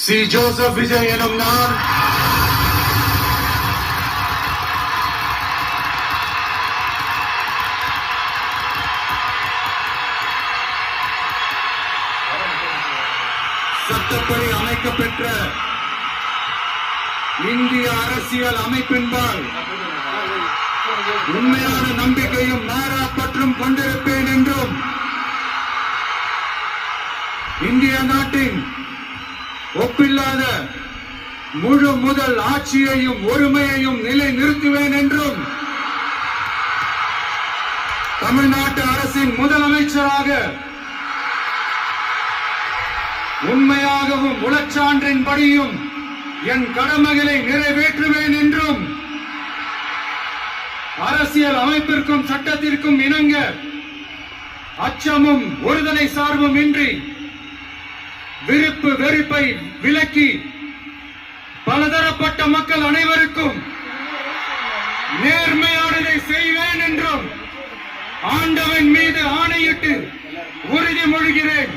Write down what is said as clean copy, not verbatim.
C. Joseph Vijay எனும் நான் சட்டப்படி அமைக்கப்பெற்ற இந்திய அரசியல் அமைப்பின்பால் உண்மையான நம்பிக்கையும் மாறா பற்றும் கொண்டிருப்பேன் என்றும் இந்திய நாட்டின் ஒப்பில்லாத முழு முதல் ஆட்சியையும் ஒருமையையும் நிலை நிறுத்துவேன் என்றும் தமிழ்நாட்டு அரசின் முதலமைச்சராக உண்மையாகவும் உளச்சான்றின்படியும் என் கடமைகளை நிறைவேற்றுவேன் என்றும் அரசியல் அமைப்பிற்கும் சட்டத்திற்கும் இணங்க அச்சமும் ஒருதலை சார்பும் இன்றி விருப்பு வெறுப்பை விலக்கி பலதரப்பட்ட மக்கள் அனைவருக்கும் நேர்மையானதை செய்வேன் என்றும் ஆண்டவன் மீது ஆணையிட்டு உறுதிமொழிகிறேன்.